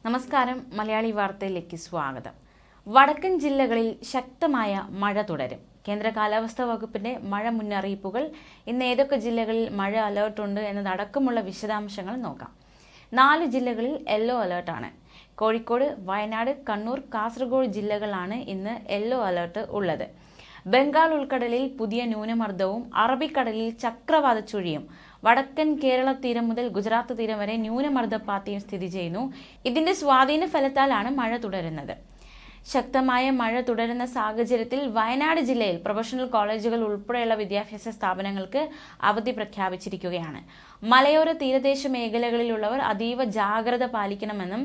നമസ്കാരം. മലയാളി വാർത്തയിലേക്ക് സ്വാഗതം. വടക്കൻ ജില്ലകളിൽ ശക്തമായ മഴ തുടരും. കേന്ദ്ര കാലാവസ്ഥാ വകുപ്പിന്റെ മഴ മുന്നറിയിപ്പുകൾ, ഇന്ന് ഏതൊക്കെ ജില്ലകളിൽ മഴ അലേർട്ടുണ്ട് എന്നതടക്കമുള്ള വിശദാംശങ്ങൾ നോക്കാം. 4 ജില്ലകളിൽ യെല്ലോ അലേർട്ടാണ്. കോഴിക്കോട്, വയനാട്, കണ്ണൂർ, കാസർഗോഡ് ജില്ലകളാണ് ഇന്ന് യെല്ലോ അലേർട്ട് ഉള്ളത്. ബംഗാൾ ഉൾക്കടലിൽ പുതിയ ന്യൂനമർദ്ദവും അറബിക്കടലിൽ ചക്രവാത ചുഴിയും വടക്കൻ കേരള തീരം മുതൽ ഗുജറാത്ത് തീരം വരെ ന്യൂനമർദ്ദപാത്തിയും സ്ഥിതി ചെയ്യുന്നു. ഇതിന്റെ സ്വാധീന ഫലത്താലാണ് മഴ തുടരുന്നത്. ശക്തമായ മഴ തുടരുന്ന സാഹചര്യത്തിൽ വയനാട് ജില്ലയിൽ പ്രൊഫഷണൽ കോളേജുകൾ ഉൾപ്പെടെയുള്ള വിദ്യാഭ്യാസ സ്ഥാപനങ്ങൾക്ക് അവധി പ്രഖ്യാപിച്ചിരിക്കുകയാണ്. മലയോര തീരദേശ മേഖലകളിലുള്ളവർ അതീവ ജാഗ്രത പാലിക്കണമെന്നും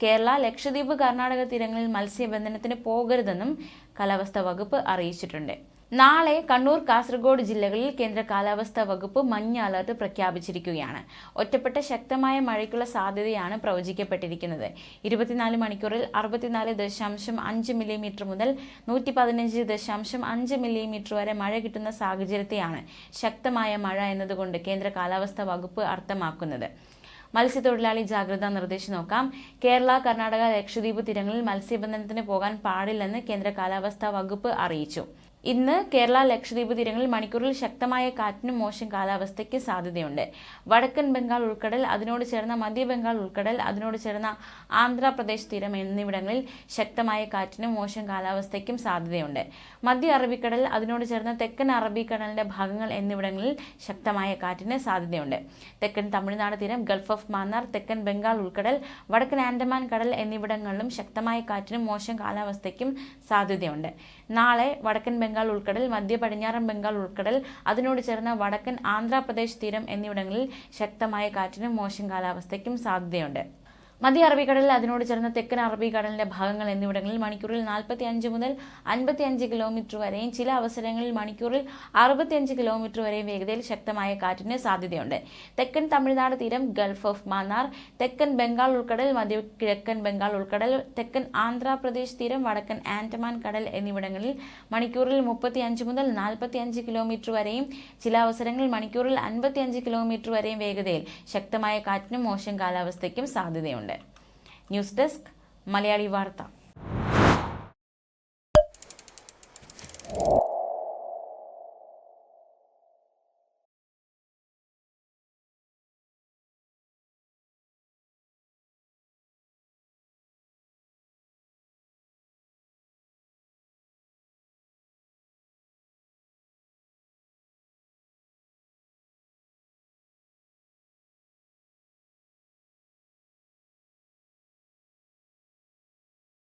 കേരള, ലക്ഷദ്വീപ്, കർണാടക തീരങ്ങളിൽ മത്സ്യബന്ധനത്തിന് പോകരുതെന്നും കാലാവസ്ഥാ വകുപ്പ് അറിയിച്ചിട്ടുണ്ട്. നാളെ കണ്ണൂർ, കാസർഗോഡ് ജില്ലകളിൽ കേന്ദ്ര കാലാവസ്ഥാ വകുപ്പ് മഞ്ഞ അലർട്ട് പ്രഖ്യാപിച്ചിരിക്കുകയാണ്. ഒറ്റപ്പെട്ട ശക്തമായ മഴയ്ക്കുള്ള സാധ്യതയാണ് പ്രവചിക്കപ്പെട്ടിരിക്കുന്നത്. 24 മണിക്കൂറിൽ 64.5 മില്ലിമീറ്റർ മുതൽ 115.5 മില്ലിമീറ്റർ വരെ മഴ കിട്ടുന്ന സാഹചര്യത്തെയാണ് ശക്തമായ മഴ എന്നതുകൊണ്ട് കേന്ദ്ര കാലാവസ്ഥാ വകുപ്പ് അർത്ഥമാക്കുന്നത്. മത്സ്യത്തൊഴിലാളി ജാഗ്രതാ നിർദ്ദേശം നോക്കാം. കേരള, കർണാടക, ലക്ഷദ്വീപ് തീരങ്ങളിൽ മത്സ്യബന്ധനത്തിന് പോകാൻ പാടില്ലെന്ന് കേന്ദ്ര കാലാവസ്ഥാ വകുപ്പ് അറിയിച്ചു. ഇന്ന് കേരള, ലക്ഷദ്വീപ് തീരങ്ങളിൽ മണിക്കൂറിൽ ശക്തമായ കാറ്റിനും മോശം കാലാവസ്ഥയ്ക്ക് സാധ്യതയുണ്ട്. വടക്കൻ ബംഗാൾ ഉൾക്കടൽ, അതിനോട് ചേർന്ന മധ്യ ബംഗാൾ ഉൾക്കടൽ, അതിനോട് ചേർന്ന ആന്ധ്രാപ്രദേശ് തീരം എന്നിവിടങ്ങളിൽ ശക്തമായ കാറ്റിനും മോശം കാലാവസ്ഥയ്ക്കും സാധ്യതയുണ്ട്. മധ്യ അറബിക്കടൽ, അതിനോട് ചേർന്ന തെക്കൻ അറബിക്കടലിന്റെ ഭാഗങ്ങൾ എന്നിവിടങ്ങളിൽ ശക്തമായ കാറ്റിന് സാധ്യതയുണ്ട്. തെക്കൻ തമിഴ്നാട് തീരം, ഗൾഫ് ഓഫ് മാന്നാർ, തെക്കൻ ബംഗാൾ ഉൾക്കടൽ, വടക്കൻ ആൻഡമാൻ കടൽ എന്നിവിടങ്ങളിലും ശക്തമായ കാറ്റിനും മോശം കാലാവസ്ഥയ്ക്കും സാധ്യതയുണ്ട്. നാളെ വടക്കൻ ബംഗാൾ ഉൾക്കടൽ, മധ്യ പടിഞ്ഞാറൻ ബംഗാൾ ഉൾക്കടൽ, അതിനോട് ചേർന്ന വടക്കൻ ആന്ധ്രാപ്രദേശ് തീരം എന്നിവിടങ്ങളിൽ ശക്തമായ കാറ്റിനും മോശം കാലാവസ്ഥയ്ക്കും സാധ്യതയുണ്ട്. മധ്യ അറബിക്കടലിൽ, അതിനോട് ചേർന്ന തെക്കൻ അറബിക്കടലിന്റെ ഭാഗങ്ങൾ എന്നിവിടങ്ങളിൽ മണിക്കൂറിൽ 45 മുതൽ 55 കിലോമീറ്റർ വരെയും ചില അവസരങ്ങളിൽ മണിക്കൂറിൽ 65 കിലോമീറ്റർ വരെയും വേഗതയിൽ ശക്തമായ കാറ്റിന് സാധ്യതയുണ്ട്. തെക്കൻ തമിഴ്നാട് തീരം, ഗൾഫ് ഓഫ് മാന്നാർ, തെക്കൻ ബംഗാൾ ഉൾക്കടൽ, മധ്യ കിഴക്കൻ ബംഗാൾ ഉൾക്കടൽ, തെക്കൻ ആന്ധ്രാപ്രദേശ് തീരം, വടക്കൻ ആൻഡമാൻ കടൽ എന്നിവിടങ്ങളിൽ മണിക്കൂറിൽ 35 മുതൽ 45 കിലോമീറ്റർ വരെയും ചില അവസരങ്ങളിൽ മണിക്കൂറിൽ 55 കിലോമീറ്റർ വരെയും വേഗതയിൽ ശക്തമായ കാറ്റിനും മോശം കാലാവസ്ഥയ്ക്കും സാധ്യതയുണ്ട്. ന്യൂസ് ഡെസ്ക്, മലയാളി വാർത്ത.